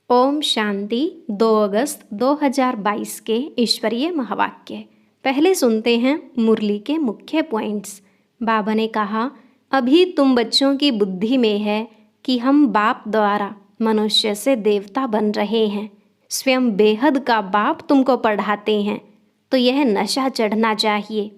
ओम शांति। 2 अगस्त 2022 के ईश्वरीय महावाक्य। पहले सुनते हैं मुरली के मुख्य पॉइंट्स। बाबा ने कहा, अभी तुम बच्चों की बुद्धि में है कि हम बाप द्वारा मनुष्य से देवता बन रहे हैं। स्वयं बेहद का बाप तुमको पढ़ाते हैं, तो यह नशा चढ़ना चाहिए।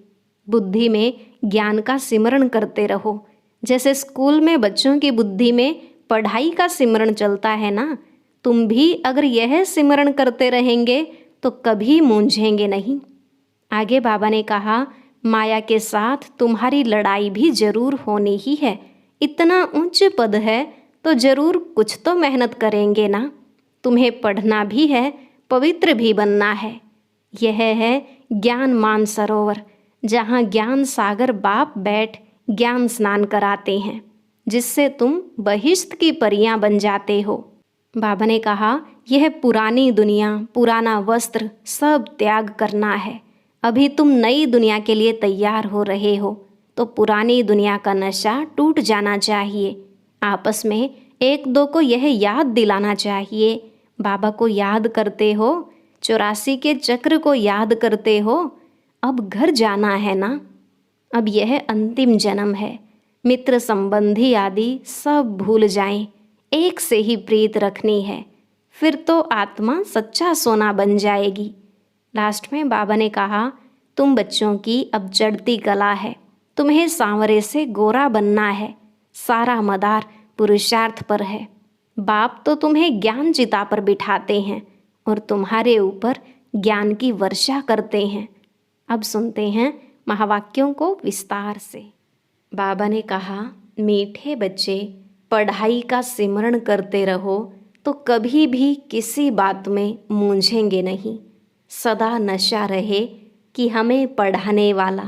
बुद्धि में ज्ञान का सिमरण करते रहो। जैसे स्कूल में बच्चों की बुद्धि में पढ़ाई का सिमरण चलता है ना, तुम भी अगर यह सिमरण करते रहेंगे तो कभी मूंझेंगे नहीं। आगे बाबा ने कहा, माया के साथ तुम्हारी लड़ाई भी जरूर होनी ही है। इतना उच्च पद है तो जरूर कुछ तो मेहनत करेंगे ना। तुम्हें पढ़ना भी है, पवित्र भी बनना है। यह है ज्ञान मान सरोवर, जहाँ ज्ञान सागर बाप बैठ ज्ञान स्नान कराते हैं, जिससे तुम बहिश्त की परियां बन जाते हो। बाबा ने कहा, यह पुरानी दुनिया, पुराना वस्त्र सब त्याग करना है। अभी तुम नई दुनिया के लिए तैयार हो रहे हो, तो पुरानी दुनिया का नशा टूट जाना चाहिए। आपस में एक दो को यह याद दिलाना चाहिए। बाबा को याद करते हो, 84 के चक्र को याद करते हो। अब घर जाना है ना। अब यह अंतिम जन्म है। मित्र संबंधी आदि सब भूल जाएं, एक से ही प्रीत रखनी है, फिर तो आत्मा सच्चा सोना बन जाएगी। लास्ट में बाबा ने कहा, तुम बच्चों की अब चढ़ती कला है। तुम्हें सांवरे से गोरा बनना है। सारा मदार पुरुषार्थ पर है। बाप तो तुम्हें ज्ञान चिता पर बिठाते हैं और तुम्हारे ऊपर ज्ञान की वर्षा करते हैं। अब सुनते हैं महावाक्यों को विस्तार से। बाबा ने कहा, मीठे बच्चे, पढ़ाई का सिमरण करते रहो तो कभी भी किसी बात में मूंझेंगे नहीं। सदा नशा रहे कि हमें पढ़ाने वाला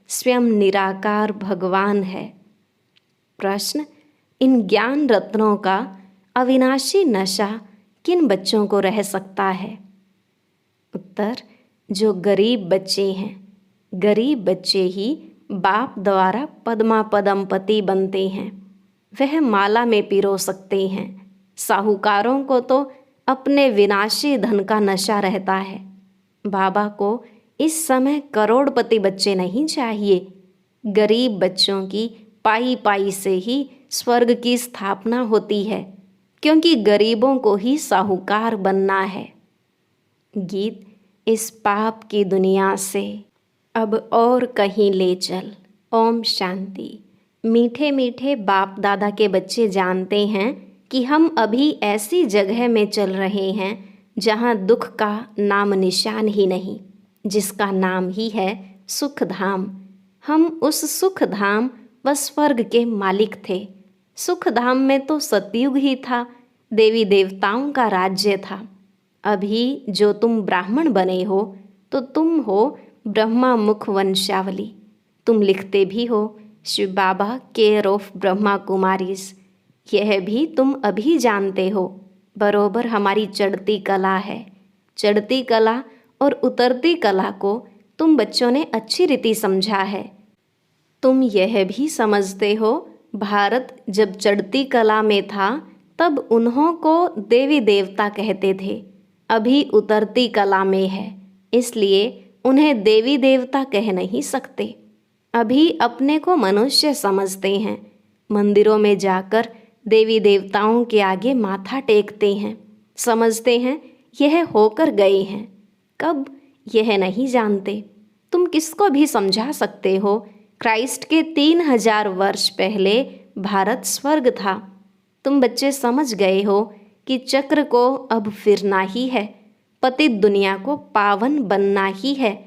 स्वयं निराकार भगवान है। प्रश्न, इन ज्ञान रत्नों का अविनाशी नशा किन बच्चों को रह सकता है? उत्तर, जो गरीब बच्चे हैं। गरीब बच्चे ही बाप द्वारा पद्मा पदमपति बनते हैं। वह माला में पिरो सकते हैं। साहूकारों को तो अपने विनाशी धन का नशा रहता है। बाबा को इस समय करोड़पति बच्चे नहीं चाहिए। गरीब बच्चों की पाई पाई से ही स्वर्ग की स्थापना होती है, क्योंकि गरीबों को ही साहूकार बनना है। गीत, इस पाप की दुनिया से अब और कहीं ले चल। ओम शांति। मीठे मीठे बाप दादा के बच्चे जानते हैं कि हम अभी ऐसी जगह में चल रहे हैं जहाँ दुख का नाम निशान ही नहीं, जिसका नाम ही है सुख धाम। हम उस सुख धाम व स्वर्ग के मालिक थे। सुख धाम में तो सतयुग ही था, देवी देवताओं का राज्य था। अभी जो तुम ब्राह्मण बने हो तो तुम हो ब्रह्मा मुख वंशावली। तुम लिखते भी हो शिव बाबा केयर ऑफ ब्रह्मा कुमारीज। यह भी तुम अभी जानते हो। बरोबर हमारी चढ़ती कला है। चढ़ती कला और उतरती कला को तुम बच्चों ने अच्छी रीति समझा है। तुम यह भी समझते हो, भारत जब चढ़ती कला में था तब उन्हों को देवी देवता कहते थे। अभी उतरती कला में है, इसलिए उन्हें देवी देवता कह नहीं सकते। अभी अपने को मनुष्य समझते हैं। मंदिरों में जाकर देवी देवताओं के आगे माथा टेकते हैं। समझते हैं यह होकर गए हैं। कब, यह नहीं जानते। तुम किसको भी समझा सकते हो, क्राइस्ट के 3000 वर्ष पहले भारत स्वर्ग था। तुम बच्चे समझ गए हो कि चक्र को अब फिरना ही है, पतित दुनिया को पावन बनना ही है।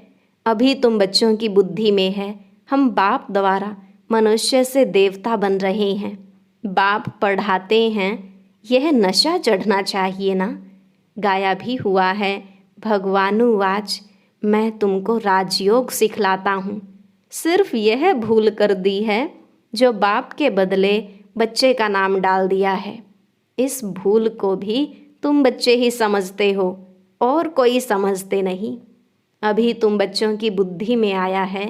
अभी तुम बच्चों की बुद्धि में है, हम बाप द्वारा मनुष्य से देवता बन रहे हैं। बाप पढ़ाते हैं, यह नशा चढ़ना चाहिए ना। गाया भी हुआ है, भगवानुवाच, मैं तुमको राजयोग सिखलाता हूँ। सिर्फ यह भूल कर दी है जो बाप के बदले बच्चे का नाम डाल दिया है। इस भूल को भी तुम बच्चे ही समझते हो और कोई समझते नहीं। अभी तुम बच्चों की बुद्धि में आया है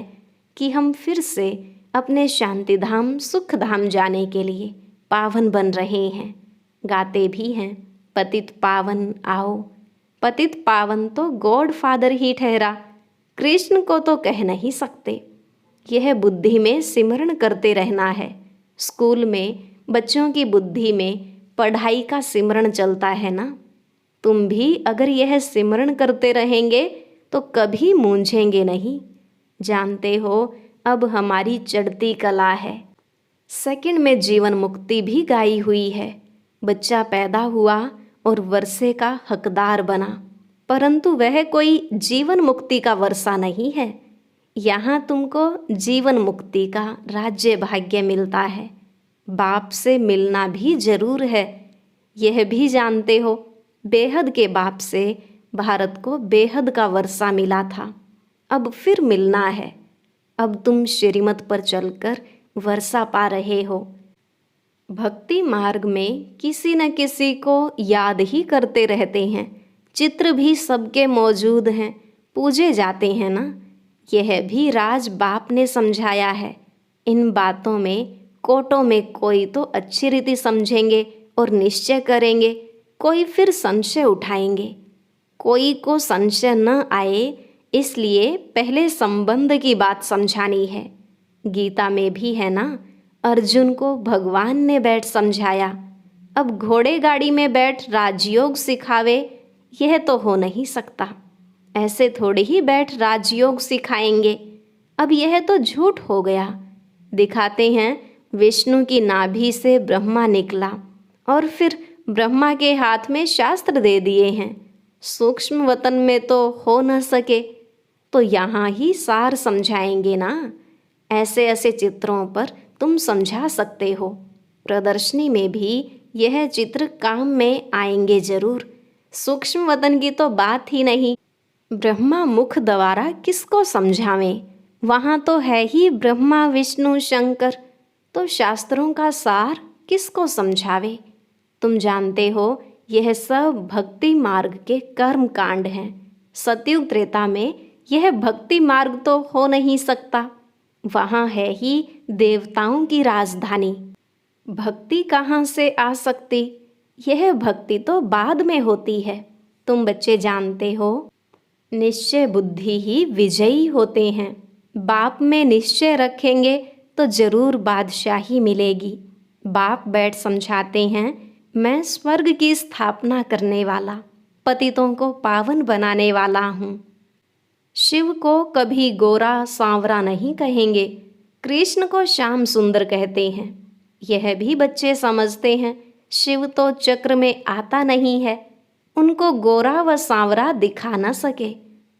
कि हम फिर से अपने शांति धाम सुख धाम जाने के लिए पावन बन रहे हैं। गाते भी हैं, पतित पावन आओ। पतित पावन तो गॉड फादर ही ठहरा, कृष्ण को तो कह नहीं सकते। यह बुद्धि में सिमरण करते रहना है। स्कूल में बच्चों की बुद्धि में पढ़ाई का सिमरण चलता है ना। तुम भी अगर यह सिमरण करते रहेंगे तो कभी मूंझेंगे नहीं। जानते हो, अब हमारी चढ़ती कला है। सेकंड में जीवन मुक्ति भी गाई हुई है। बच्चा पैदा हुआ और वर्षे का हकदार बना, परंतु वह कोई जीवन मुक्ति का वर्षा नहीं है। यहाँ तुमको जीवन मुक्ति का राज्य भाग्य मिलता है। बाप से मिलना भी जरूर है। यह भी जानते हो, बेहद के बाप से भारत को बेहद का वर्षा मिला था। अब फिर मिलना है। अब तुम श्रीमत पर चलकर वर्षा पा रहे हो। भक्ति मार्ग में किसी न किसी को याद ही करते रहते हैं। चित्र भी सबके मौजूद हैं, पूजे जाते हैं ना। यह भी राज बाप ने समझाया है। इन बातों में कोटों में कोई तो अच्छी रीति समझेंगे और निश्चय करेंगे, कोई फिर संशय उठाएंगे। कोई को संशय न आए इसलिए पहले संबंध की बात समझानी है। गीता में भी है ना, अर्जुन को भगवान ने बैठ समझाया। अब घोड़े गाड़ी में बैठ राजयोग सिखावे, यह तो हो नहीं सकता। ऐसे थोड़े ही बैठ राजयोग सिखाएंगे। अब यह तो झूठ हो गया। दिखाते हैं विष्णु की नाभि से ब्रह्मा निकला और फिर ब्रह्मा के हाथ में शास्त्र दे दिए हैं। सूक्ष्म वतन में तो हो न सके, तो यहाँ ही सार समझाएंगे ना। ऐसे ऐसे चित्रों पर तुम समझा सकते हो। प्रदर्शनी में भी यह चित्र काम में आएंगे जरूर। सूक्ष्म वतन की तो बात ही नहीं। ब्रह्मा मुख द्वारा किसको समझावें, वहाँ तो है ही ब्रह्मा विष्णु शंकर। तो शास्त्रों का सार किसको समझावे। तुम जानते हो, यह सब भक्ति मार्ग के कर्म कांड हैं। सतयुग त्रेता में यह भक्ति मार्ग तो हो नहीं सकता। वहाँ है ही देवताओं की राजधानी। भक्ति कहाँ से आ सकती। यह भक्ति तो बाद में होती है। तुम बच्चे जानते हो, निश्चय बुद्धि ही विजयी होते हैं। बाप में निश्चय रखेंगे तो जरूर बादशाही मिलेगी। बाप बैठ समझाते हैं, मैं स्वर्ग की स्थापना करने वाला, पतितों को पावन बनाने वाला हूँ। शिव को कभी गोरा सांवरा नहीं कहेंगे, कृष्ण को श्याम सुंदर कहते हैं। यह भी बच्चे समझते हैं। शिव तो चक्र में आता नहीं है, उनको गोरा व सांवरा दिखा न सके।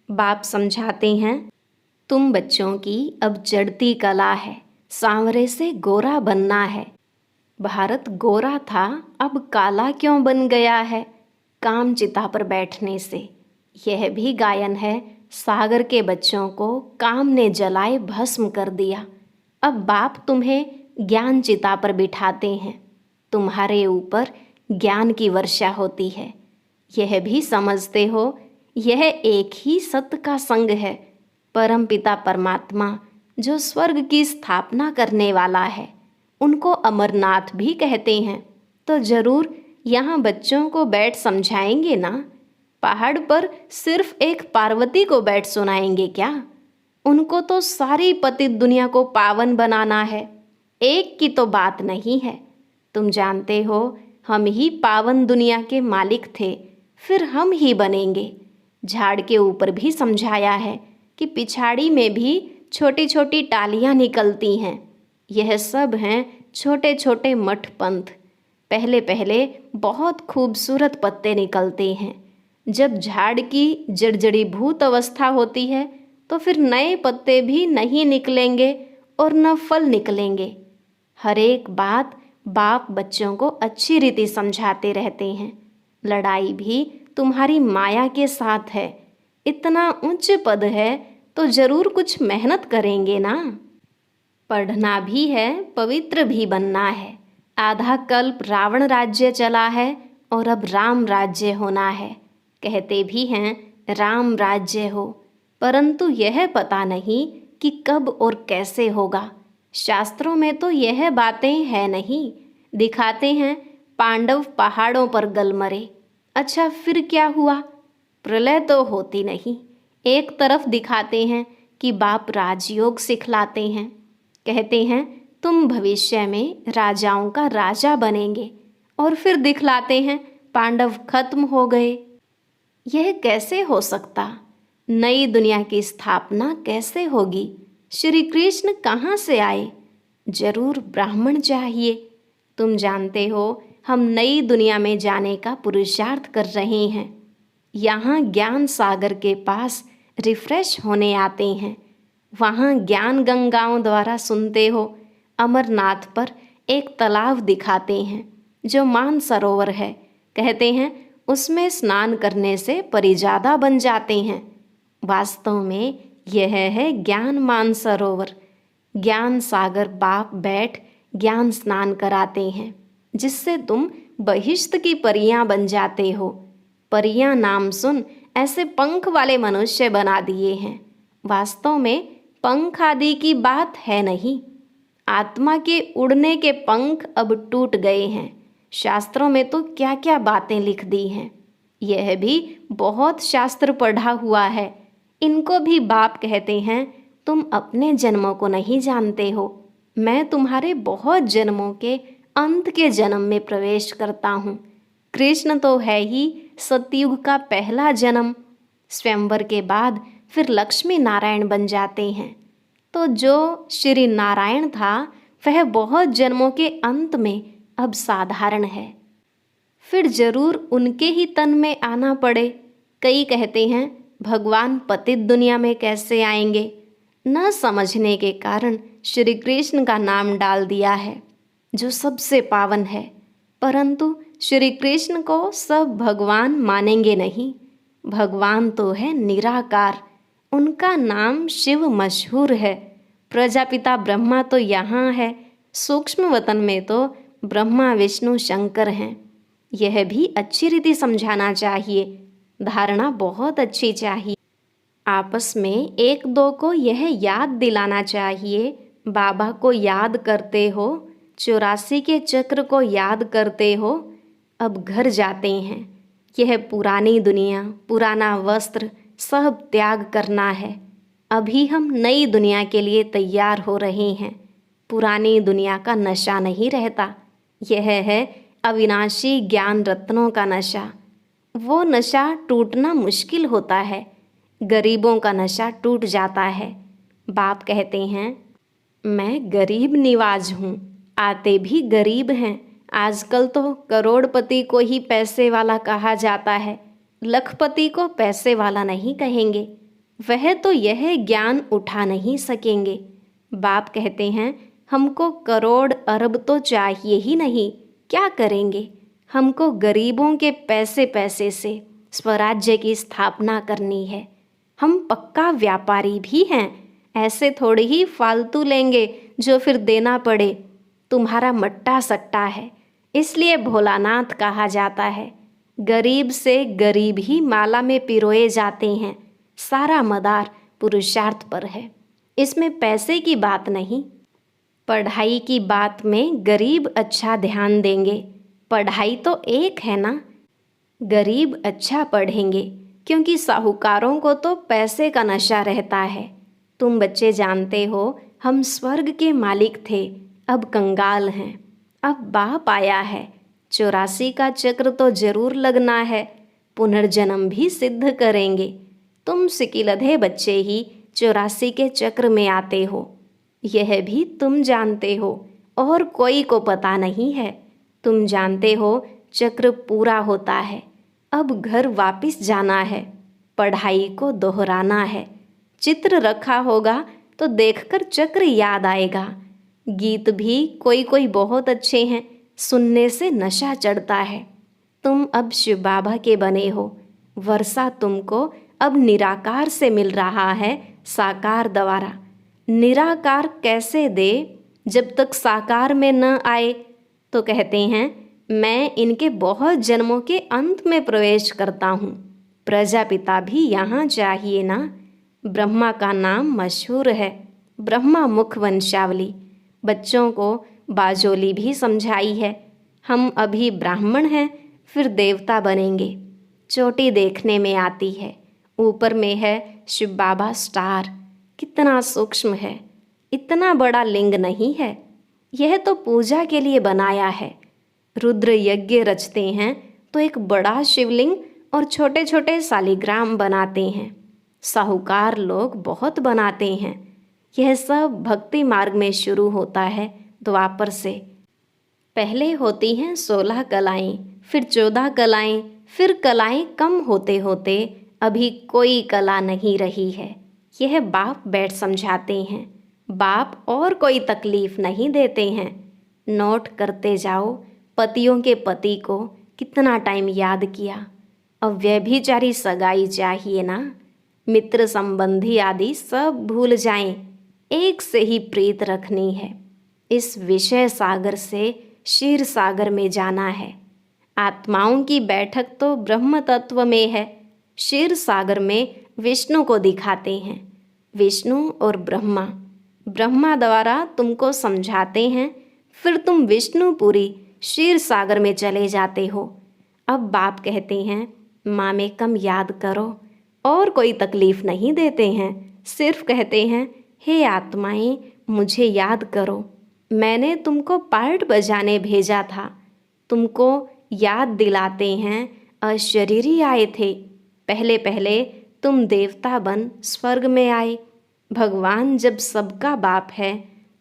बाप समझाते हैं, तुम बच्चों की अब चढ़ती कला है, सांवरे से गोरा बनना है। भारत गोरा था, अब काला क्यों बन गया है, काम चिता पर बैठने से। यह भी गायन है, सागर के बच्चों को काम ने जलाए भस्म कर दिया। अब बाप तुम्हें ज्ञान चिता पर बिठाते हैं, तुम्हारे ऊपर ज्ञान की वर्षा होती है। यह भी समझते हो, यह एक ही सत्य का संग है, परम पिता परमात्मा जो स्वर्ग की स्थापना करने वाला है। उनको अमरनाथ भी कहते हैं। तो जरूर यहाँ बच्चों को बैठ समझाएंगे ना। पहाड़ पर सिर्फ एक पार्वती को बैठ सुनाएंगे क्या। उनको तो सारी पतित दुनिया को पावन बनाना है, एक की तो बात नहीं है। तुम जानते हो, हम ही पावन दुनिया के मालिक थे, फिर हम ही बनेंगे। झाड़ के ऊपर भी समझाया है कि पिछाड़ी में भी छोटी छोटी टालियाँ निकलती हैं। यह सब हैं छोटे छोटे मठ पंथ। पहले पहले बहुत खूबसूरत पत्ते निकलते हैं। जब झाड़ की जर्जरीभूत अवस्था होती है तो फिर नए पत्ते भी नहीं निकलेंगे और न फल निकलेंगे। हर एक बात बाप बच्चों को अच्छी रीति समझाते रहते हैं। लड़ाई भी तुम्हारी माया के साथ है। इतना उच्च पद है तो जरूर कुछ मेहनत करेंगे ना। पढ़ना भी है, पवित्र भी बनना है। आधा कल्प रावण राज्य चला है और अब राम राज्य होना है। कहते भी हैं राम राज्य हो, परंतु यह पता नहीं कि कब और कैसे होगा। शास्त्रों में तो यह बातें है नहीं। दिखाते हैं पांडव पहाड़ों पर गल मरे, अच्छा फिर क्या हुआ? प्रलय तो होती नहीं। एक तरफ दिखाते हैं कि बाप राजयोग सिखलाते हैं, कहते हैं तुम भविष्य में राजाओं का राजा बनेंगे, और फिर दिखलाते हैं पांडव खत्म हो गए। यह कैसे हो सकता? नई दुनिया की स्थापना कैसे होगी? श्री कृष्ण कहाँ से आए? जरूर ब्राह्मण चाहिए। तुम जानते हो हम नई दुनिया में जाने का पुरुषार्थ कर रहे हैं। यहाँ ज्ञान सागर के पास रिफ्रेश होने आते हैं। वहाँ ज्ञान गंगाओं द्वारा सुनते हो। अमरनाथ पर एक तालाब दिखाते हैं जो मानसरोवर है, कहते हैं उसमें स्नान करने से परिजादा बन जाते हैं। वास्तव में यह है ज्ञान मानसरोवर। ज्ञान सागर बाप बैठ ज्ञान स्नान कराते हैं, जिससे तुम बहिष्ठ की परियां बन जाते हो। परियां नाम सुन ऐसे पंख वाले मनुष्य बना दिए हैं। वास्तव में पंख आदि की बात है नहीं। आत्मा के उड़ने के पंख अब टूट गए हैं। शास्त्रों में तो क्या क्या बातें लिख दी हैं। यह भी बहुत शास्त्र पढ़ा हुआ है। इनको भी बाप कहते हैं तुम अपने जन्मों को नहीं जानते हो। मैं तुम्हारे बहुत जन्मों के अंत के जन्म में प्रवेश करता हूँ। कृष्ण तो है ही सतयुग का पहला जन्म। स्वयंवर के बाद फिर लक्ष्मी नारायण बन जाते हैं। तो जो श्री नारायण था वह बहुत जन्मों के अंत में अब साधारण है। फिर जरूर उनके ही तन में आना पड़े। कई कहते हैं भगवान पतित दुनिया में कैसे आएंगे? न समझने के कारण श्री कृष्ण का नाम डाल दिया है जो सबसे पावन है। परंतु श्री कृष्ण को सब भगवान मानेंगे नहीं। भगवान तो है निराकार। उनका नाम शिव मशहूर है। प्रजापिता ब्रह्मा तो यहाँ है। सूक्ष्म वतन में तो ब्रह्मा विष्णु शंकर हैं। यह भी अच्छी रीति समझाना चाहिए। धारणा बहुत अच्छी चाहिए। आपस में एक दो को यह याद दिलाना चाहिए। बाबा को याद करते हो, 84 के चक्र को याद करते हो। अब घर जाते हैं। यह पुरानी दुनिया, पुराना वस्त्र सब त्याग करना है। अभी हम नई दुनिया के लिए तैयार हो रहे हैं। पुरानी दुनिया का नशा नहीं रहता। यह है अविनाशी ज्ञान रत्नों का नशा। वो नशा टूटना मुश्किल होता है। गरीबों का नशा टूट जाता है। बाप कहते हैं मैं गरीब निवाज हूँ। आते भी गरीब हैं। आजकल तो करोड़पति को ही पैसे वाला कहा जाता है। लखपति को पैसे वाला नहीं कहेंगे। वह तो यह ज्ञान उठा नहीं सकेंगे। बाप कहते हैं हमको करोड़ अरब तो चाहिए ही नहीं। क्या करेंगे? हमको गरीबों के पैसे पैसे से स्वराज्य की स्थापना करनी है। हम पक्का व्यापारी भी हैं। ऐसे थोड़ी ही फालतू लेंगे जो फिर देना पड़े। तुम्हारा मट्टा सट्टा है, इसलिए भोलानाथ कहा जाता है। गरीब से गरीब ही माला में पिरोए जाते हैं। सारा मदार पुरुषार्थ पर है। इसमें पैसे की बात नहीं। पढ़ाई की बात में गरीब अच्छा ध्यान देंगे। पढ़ाई तो एक है ना। गरीब अच्छा पढ़ेंगे क्योंकि साहूकारों को तो पैसे का नशा रहता है। तुम बच्चे जानते हो हम स्वर्ग के मालिक थे, अब कंगाल हैं। अब बाप आया है। 84 का चक्र तो जरूर लगना है। पुनर्जन्म भी सिद्ध करेंगे। तुम सिकिलधे बच्चे ही 84 के चक्र में आते हो। यह भी तुम जानते हो और कोई को पता नहीं है। तुम जानते हो चक्र पूरा होता है। अब घर वापस जाना है। पढ़ाई को दोहराना है। चित्र रखा होगा तो देखकर चक्र याद आएगा। गीत भी कोई कोई बहुत अच्छे हैं, सुनने से नशा चढ़ता है। तुम अब शिव बाबा के बने हो। वर्षा तुमको अब निराकार से मिल रहा है, साकार द्वारा। निराकार कैसे दे जब तक साकार में न आए? तो कहते हैं मैं इनके बहुत जन्मों के अंत में प्रवेश करता हूँ। प्रजापिता भी यहाँ चाहिए ना। ब्रह्मा का नाम मशहूर है, ब्रह्मा मुख वंशावली। बच्चों को बाजोली भी समझाई है। हम अभी ब्राह्मण हैं, फिर देवता बनेंगे। चोटी देखने में आती है, ऊपर में है शिव बाबा स्टार। कितना सूक्ष्म है, इतना बड़ा लिंग नहीं है। यह तो पूजा के लिए बनाया है। रुद्र यज्ञ रचते हैं तो एक बड़ा शिवलिंग और छोटे छोटे शालिग्राम बनाते हैं। साहूकार लोग बहुत बनाते हैं। यह सब भक्ति मार्ग में शुरू होता है द्वापर से। पहले होती हैं 16 कलाएं, फिर 14 कलाएं, फिर कलाएं कम होते होते अभी कोई कला नहीं रही है। यह बाप बैठ समझाते हैं। बाप और कोई तकलीफ नहीं देते हैं। नोट करते जाओ पतियों के पति को कितना टाइम याद किया। अब व्यभिचारी सगाई चाहिए ना। मित्र संबंधी आदि सब भूल जाएं, एक से ही प्रीत रखनी है। इस विषय सागर से क्षीर सागर में जाना है। आत्माओं की बैठक तो ब्रह्म तत्व में है। क्षीर सागर में विष्णु को दिखाते हैं। विष्णु और ब्रह्मा, ब्रह्मा द्वारा तुमको समझाते हैं, फिर तुम विष्णुपुरी क्षीर सागर में चले जाते हो। अब बाप कहते हैं माँ में कम याद करो, और कोई तकलीफ नहीं देते हैं। सिर्फ कहते हैं हे आत्माएं मुझे याद करो, मैंने तुमको पार्ट बजाने भेजा था। तुमको याद दिलाते हैं अशरीरी आए थे। पहले पहले तुम देवता बन स्वर्ग में आए। भगवान जब सबका बाप है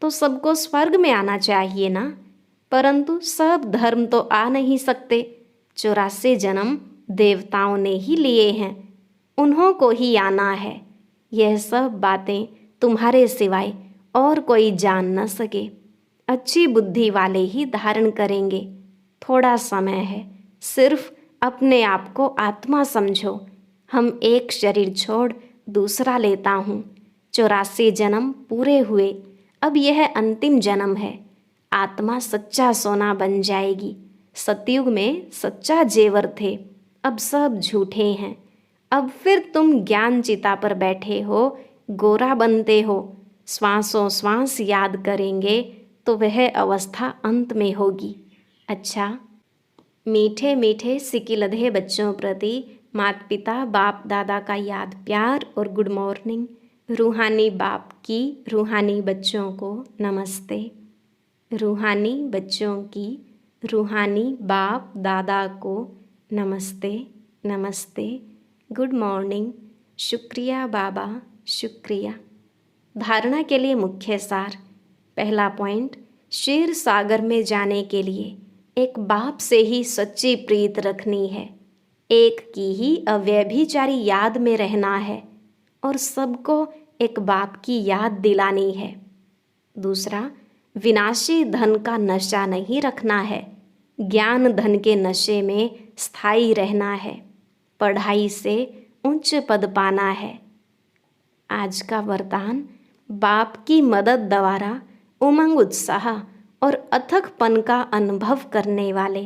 तो सबको स्वर्ग में आना चाहिए ना। परंतु सब धर्म तो आ नहीं सकते। 84 जन्म देवताओं ने ही लिए हैं, उन्हों को ही आना है। यह सब बातें तुम्हारे सिवाय और कोई जान न सके। अच्छी बुद्धि वाले ही धारण करेंगे। थोड़ा समय है, सिर्फ अपने आप को आत्मा समझो। हम एक शरीर छोड़ दूसरा लेता हूँ। 84 जन्म पूरे हुए, अब यह अंतिम जन्म है। आत्मा सच्चा सोना बन जाएगी। सतयुग में सच्चा जेवर थे, अब सब झूठे हैं। अब फिर तुम ज्ञान चिता पर बैठे हो, गोरा बनते हो। श्वासों श्वास याद करेंगे तो वह अवस्था अंत में होगी। अच्छा, मीठे मीठे सिकिलधे बच्चों प्रति माता पिता बाप दादा का याद प्यार और गुड मॉर्निंग। रूहानी बाप की रूहानी बच्चों को नमस्ते। रूहानी बच्चों की रूहानी बाप दादा को नमस्ते नमस्ते, गुड मॉर्निंग। शुक्रिया बाबा, शुक्रिया। धारणा के लिए मुख्य सार। पहला पॉइंट, क्षीर सागर में जाने के लिए एक बाप से ही सच्ची प्रीत रखनी है। एक की ही अव्यभिचारी याद में रहना है और सबको एक बाप की याद दिलानी है। दूसरा, विनाशी धन का नशा नहीं रखना है। ज्ञान धन के नशे में स्थायी रहना है। पढ़ाई से उच्च पद पाना है। आज का वरदान, बाप की मदद द्वारा उमंग उत्साह और अथकपन का अनुभव करने वाले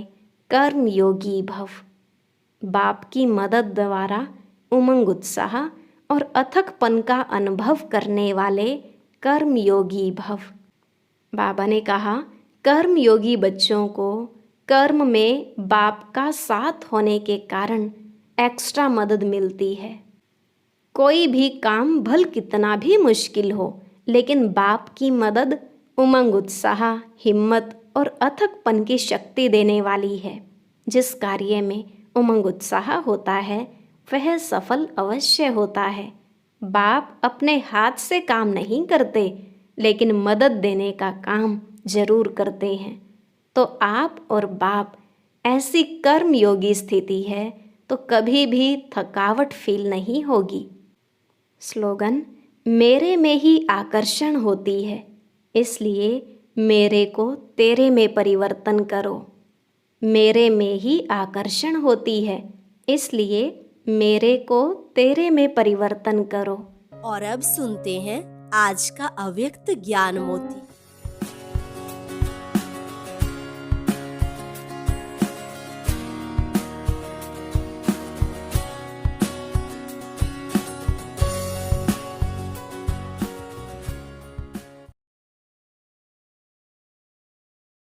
कर्म योगी भव। बाप की मदद द्वारा उमंग उत्साह और अथकपन का अनुभव करने वाले कर्म योगी भव। बाबा ने कहा, कर्म योगी बच्चों को कर्म में बाप का साथ होने के कारण एक्स्ट्रा मदद मिलती है। कोई भी काम भल कितना भी मुश्किल हो, लेकिन बाप की मदद उमंग उत्साह, हिम्मत और अथकपन की शक्ति देने वाली है। जिस कार्य में उमंग उत्साह होता है वह सफल अवश्य होता है। बाप अपने हाथ से काम नहीं करते, लेकिन मदद देने का काम जरूर करते हैं। तो आप और बाप ऐसी कर्म योगी स्थिति है तो कभी भी थकावट फील नहीं होगी। स्लोगन, मेरे में ही आकर्षण होती है, इसलिए मेरे को तेरे में परिवर्तन करो। मेरे में ही आकर्षण होती है, इसलिए मेरे को तेरे में परिवर्तन करो। और अब सुनते हैं आज का अव्यक्त ज्ञान मोती।